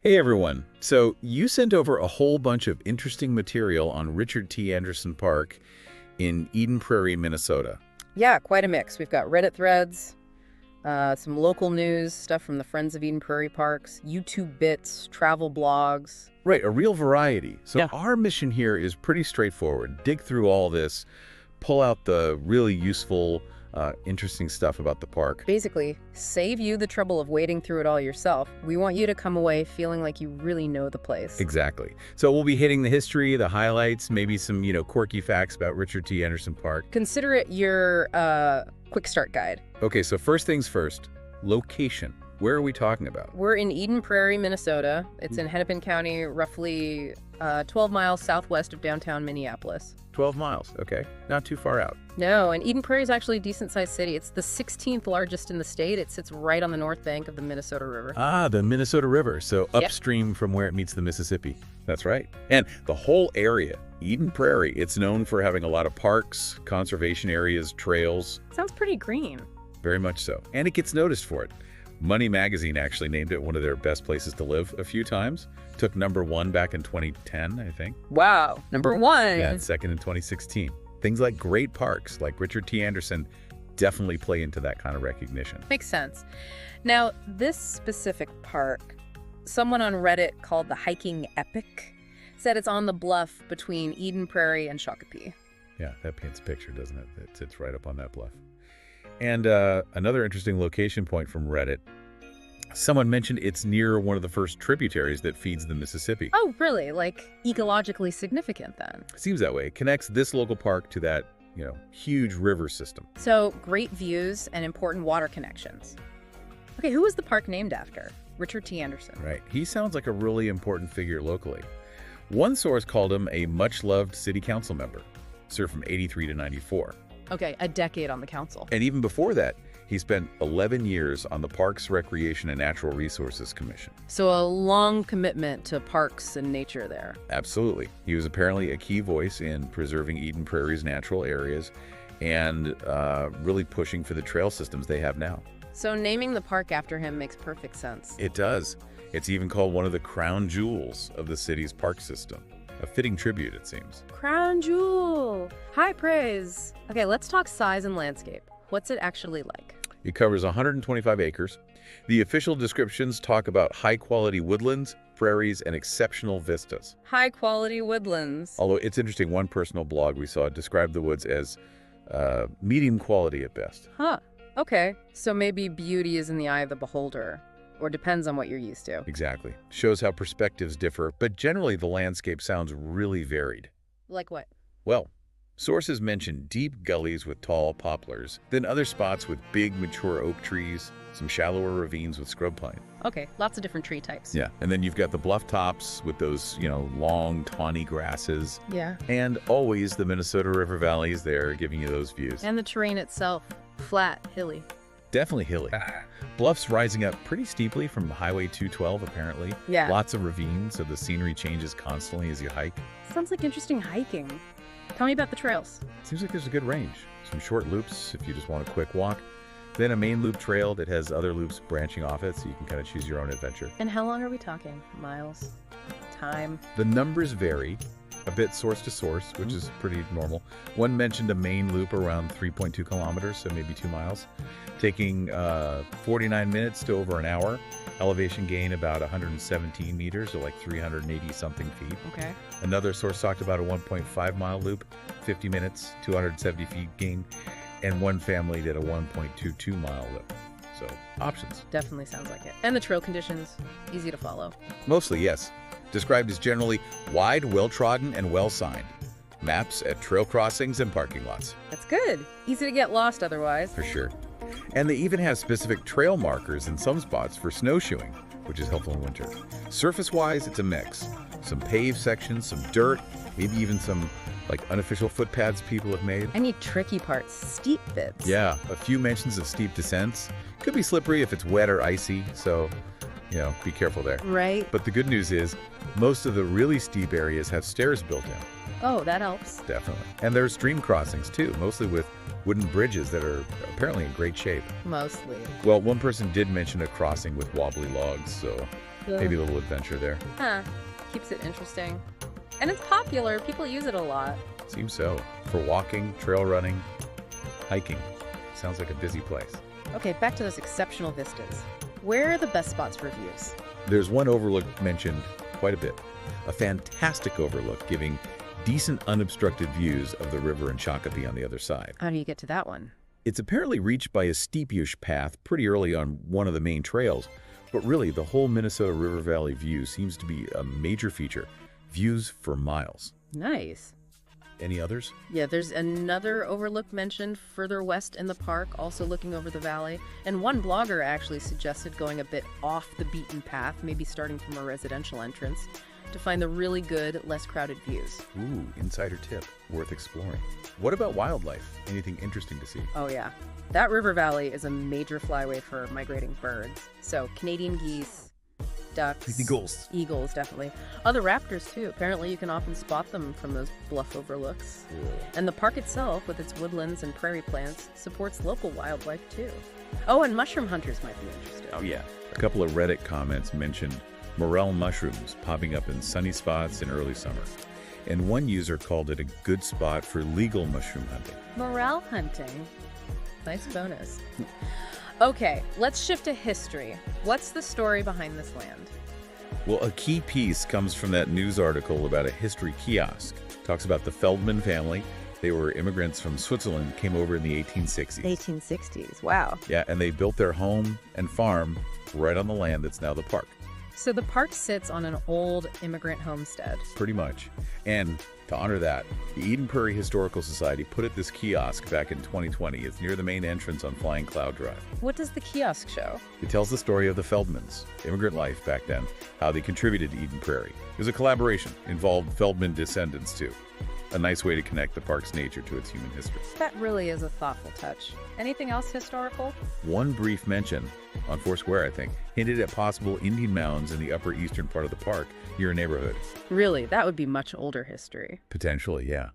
Hey everyone. So you sent over a whole bunch of interesting material on Richard T. Anderson Park in Eden Prairie, Minnesota. Yeah, quite a mix. We've got Reddit threads, some local news, stuff from the Friends of Eden Prairie Parks, YouTube bits, travel blogs. Right, a real variety. So Yeah. our mission here is pretty straightforward. Dig through all this, pull out the really useful, interesting stuff about the park. Basically, save you the trouble of wading through it all yourself. We want you to come away feeling like you really know the place. Exactly. So we'll be hitting the history, the highlights, maybe some, quirky facts about Richard T. Anderson Park. Consider it your quick start guide. Okay, so first things first, location. Where are we talking about? We're in Eden Prairie, Minnesota. It's in Hennepin County, roughly 12 miles southwest of downtown Minneapolis. 12 miles, okay. Not too far out. No, and Eden Prairie is actually a decent-sized city. It's the 16th largest in the state. It sits right on the north bank of the Minnesota River. Ah, the Minnesota River, so upstream from where it meets the Mississippi. That's right. And the whole area, Eden Prairie, it's known for having a lot of parks, conservation areas, trails. Sounds pretty green. Very much so. And it gets noticed for it. Money Magazine actually named it one of their best places to live a few times. Took #1 back in 2010, I think. Wow, #1. Yeah, and second in 2016. Things like great parks, like Richard T. Anderson, definitely play into that kind of recognition. Makes sense. Now, this specific park, someone on Reddit called the hiking epic, said it's on the bluff between Eden Prairie and Shakopee. Yeah, that paints a picture, doesn't it? It sits right up on that bluff. And another interesting location point from Reddit, someone mentioned it's near one of the first tributaries that feeds the Mississippi. Oh, really? Like, ecologically significant then? Seems that way. It connects this local park to that, huge river system. So, great views and important water connections. Okay, who was the park named after? Richard T. Anderson. Right. He sounds like a really important figure locally. One source called him a much-loved city council member, served from 83 to 94. Okay, a decade on the council. And even before that, he spent 11 years on the Parks, Recreation, and Natural Resources Commission. So a long commitment to parks and nature there. Absolutely. He was apparently a key voice in preserving Eden Prairie's natural areas and really pushing for the trail systems they have now. So naming the park after him makes perfect sense. It does. It's even called one of the crown jewels of the city's park system. A fitting tribute, it seems. Crown jewel. High praise. Okay, let's talk size and landscape. What's it actually like? It covers 125 acres. The official descriptions talk about high-quality woodlands, prairies, and exceptional vistas. High quality woodlands. Although it's interesting, one personal blog we saw described the woods as medium quality at best. Huh. Okay. So maybe beauty is in the eye of the beholder, or depends on what you're used to. Exactly. Shows how perspectives differ, but generally the landscape sounds really varied. Like what? Well, sources mention deep gullies with tall poplars, then other spots with big mature oak trees, some shallower ravines with scrub pine. Okay, lots of different tree types. Yeah, and then you've got the bluff tops with those, long, tawny grasses. Yeah. And always the Minnesota River Valley is there giving you those views. And the terrain itself, flat, hilly. Definitely hilly. Bluffs rising up pretty steeply from Highway 212, apparently. Yeah. Lots of ravines, so the scenery changes constantly as you hike. Sounds like interesting hiking. Tell me about the trails. Seems like there's a good range. Some short loops if you just want a quick walk. Then a main loop trail that has other loops branching off it, so you can kind of choose your own adventure. And how long are we talking? Miles? Time? The numbers vary a bit source to source, which is pretty normal. One mentioned a main loop around 3.2 kilometers, so maybe 2 miles, taking 49 minutes to over an hour. Elevation gain about 117 meters, or like 380-something feet. Okay. Another source talked about a 1.5-mile loop, 50 minutes, 270 feet gain, and one family did a 1.22-mile loop. So, options. Definitely sounds like it. And the trail conditions, easy to follow. Mostly, yes. Described as generally wide, well-trodden, and well-signed. Maps at trail crossings and parking lots. That's good. Easy to get lost otherwise. For sure. And they even have specific trail markers in some spots for snowshoeing, which is helpful in winter. Surface-wise, it's a mix. Some paved sections, some dirt, maybe even some unofficial footpaths people have made. I need tricky parts, steep bits. Yeah, a few mentions of steep descents. Could be slippery if it's wet or icy, so, be careful there. Right. But the good news is, most of the really steep areas have stairs built in. Oh, that helps. Definitely. And there are stream crossings too, mostly with wooden bridges that are apparently in great shape. Mostly. Well, one person did mention a crossing with wobbly logs, so Maybe a little adventure there. Huh. Keeps it interesting. And it's popular. People use it a lot. Seems so. For walking, trail running, hiking. Sounds like a busy place. Okay, back to those exceptional vistas. Where are the best spots for views? There's one overlook mentioned quite a bit. A fantastic overlook giving decent unobstructed views of the river and Shakopee on the other side. How do you get to that one? It's apparently reached by a steepish path pretty early on one of the main trails, but really the whole Minnesota River Valley view seems to be a major feature. Views for miles. Nice. Any others? Yeah, there's another overlook mentioned further west in the park, also looking over the valley. And one blogger actually suggested going a bit off the beaten path, maybe starting from a residential entrance, to find the really good, less crowded views. Ooh, insider tip. Worth exploring. What about wildlife? Anything interesting to see? Oh yeah. That river valley is a major flyway for migrating birds. So Canadian geese, ducks, eagles, definitely. Other raptors too. Apparently you can often spot them from those bluff overlooks. Cool. And the park itself, with its woodlands and prairie plants, supports local wildlife too. Oh, and mushroom hunters might be interested. Oh yeah. A couple of Reddit comments mentioned morel mushrooms popping up in sunny spots in early summer. And one user called it a good spot for legal mushroom hunting. Morel hunting. Nice bonus. Okay, let's shift to history. What's the story behind this land? Well, a key piece comes from that news article about a history kiosk. Talks about the Feldman family. They were immigrants from Switzerland, came over in the 1860s. 1860s, wow. Yeah, and they built their home and farm right on the land that's now the park. So the park sits on an old immigrant homestead. Pretty much. And to honor that, the Eden Prairie Historical Society put at this kiosk back in 2020. It's near the main entrance on Flying Cloud Drive. What does the kiosk show? It tells the story of the Feldmans, immigrant life back then, how they contributed to Eden Prairie. It was a collaboration, involved Feldman descendants too. A nice way to connect the park's nature to its human history. That really is a thoughtful touch. Anything else historical? One brief mention, on Foursquare I think, hinted at possible Indian mounds in the upper eastern part of the park near a neighborhood. Really? That would be much older history. Potentially, yeah.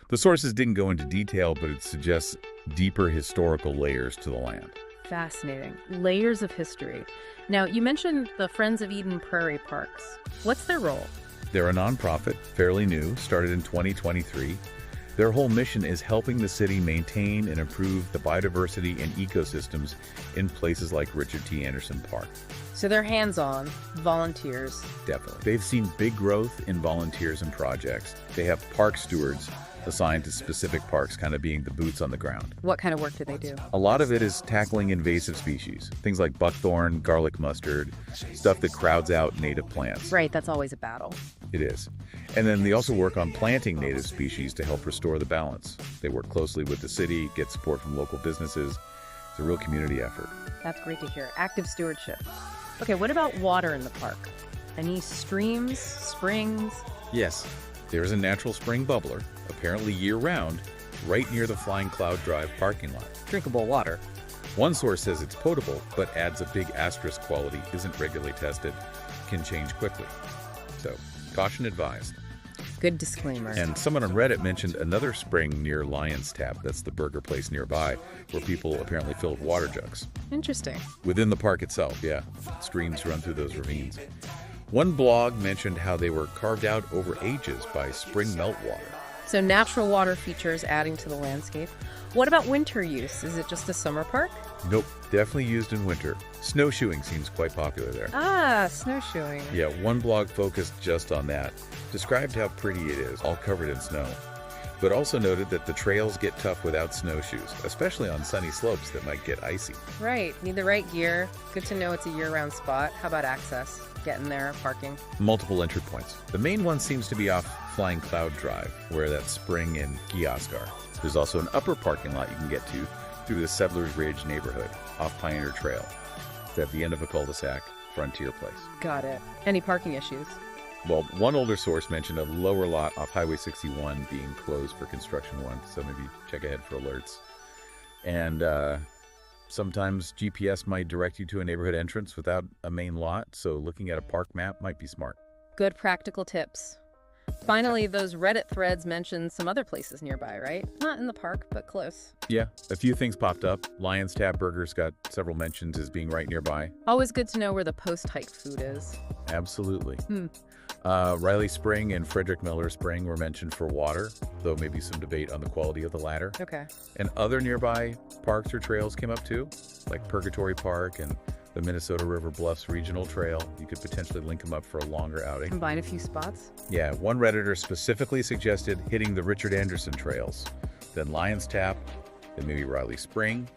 The sources didn't go into detail, but it suggests deeper historical layers to the land. Fascinating. Layers of history. Now, you mentioned the Friends of Eden Prairie Parks. What's their role? They're a nonprofit, fairly new, started in 2023. Their whole mission is helping the city maintain and improve the biodiversity and ecosystems in places like Richard T. Anderson Park. So they're hands-on, volunteers. Definitely. They've seen big growth in volunteers and projects. They have park stewards assigned to specific parks, kind of being the boots on the ground. What kind of work do they do? A lot of it is tackling invasive species, things like buckthorn, garlic mustard, stuff that crowds out native plants. Right, that's always a battle. It is. And then they also work on planting native species to help restore the balance. They work closely with the city, get support from local businesses. It's a real community effort. That's great to hear. Active stewardship. Okay, what about water in the park? Any streams, springs? Yes, there is a natural spring bubbler, apparently year-round, right near the Flying Cloud Drive parking lot. Drinkable water. One source says it's potable, but adds a big asterisk quality, isn't regularly tested, can change quickly. So, caution advised. Good disclaimer. And someone on Reddit mentioned another spring near Lion's Tap, that's the burger place nearby, where people apparently filled water jugs. Interesting. Within the park itself, yeah. Streams run through those ravines. One blog mentioned how they were carved out over ages by spring meltwater. So natural water features adding to the landscape. What about winter use? Is it just a summer park? Nope, definitely used in winter. Snowshoeing seems quite popular there. Ah, snowshoeing. Yeah, one blog focused just on that. Described how pretty it is, all covered in snow. But also noted that the trails get tough without snowshoes, especially on sunny slopes that might get icy. Right, need the right gear. Good to know it's a year-round spot. How about access? Getting there, parking? Multiple entry points. The main one seems to be off Flying Cloud Drive, where that spring and kiosk are. There's also an upper parking lot you can get to through the Settlers Ridge neighborhood, off Pioneer Trail. It's at the end of a cul-de-sac, Frontier Place. Got it. Any parking issues? Well, one older source mentioned a lower lot off Highway 61 being closed for construction once, so maybe check ahead for alerts. And sometimes GPS might direct you to a neighborhood entrance without a main lot, so looking at a park map might be smart. Good practical tips. Finally, those Reddit threads mentioned some other places nearby, right? Not in the park, but close. Yeah, a few things popped up. Lion's Tap Burgers got several mentions as being right nearby. Always good to know where the post-hike food is. Absolutely. Riley Spring and Frederick Miller Spring were mentioned for water, though maybe some debate on the quality of the latter. Okay. And other nearby parks or trails came up too, like Purgatory Park and the Minnesota River Bluffs Regional Trail. You could potentially link them up for a longer outing. Combine a few spots. Yeah, one Redditor specifically suggested hitting the Richard Anderson trails, then Lion's Tap, then maybe Riley Spring,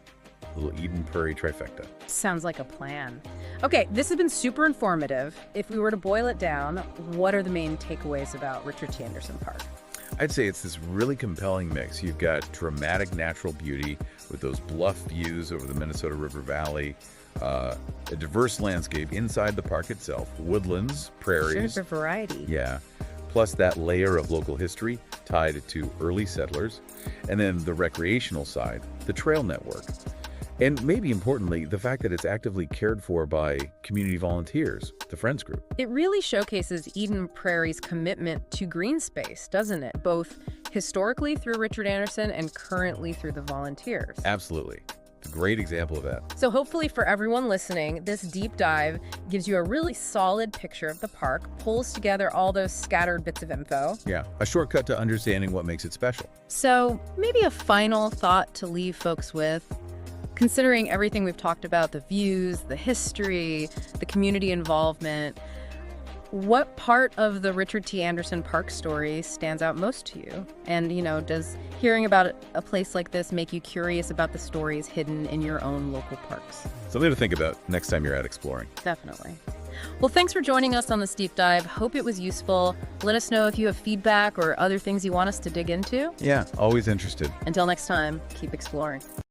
little Eden Prairie trifecta. Sounds like a plan. Okay, this has been super informative. If we were to boil it down, what are the main takeaways about Richard T. Anderson Park? I'd say it's this really compelling mix. You've got dramatic natural beauty with those bluff views over the Minnesota River Valley, a diverse landscape inside the park itself, woodlands, prairies. Sure, for variety. Yeah, plus that layer of local history tied to early settlers, and then the recreational side, the trail network. And maybe importantly, the fact that it's actively cared for by community volunteers, the Friends Group. It really showcases Eden Prairie's commitment to green space, doesn't it? Both historically through Richard Anderson and currently through the volunteers. Absolutely. It's a great example of that. So hopefully for everyone listening, this deep dive gives you a really solid picture of the park, pulls together all those scattered bits of info. Yeah, a shortcut to understanding what makes it special. So maybe a final thought to leave folks with. Considering everything we've talked about, the views, the history, the community involvement, what part of the Richard T. Anderson Park story stands out most to you? And, does hearing about a place like this make you curious about the stories hidden in your own local parks? Something to think about next time you're out exploring. Definitely. Well, thanks for joining us on this deep dive. Hope it was useful. Let us know if you have feedback or other things you want us to dig into. Yeah, always interested. Until next time, keep exploring.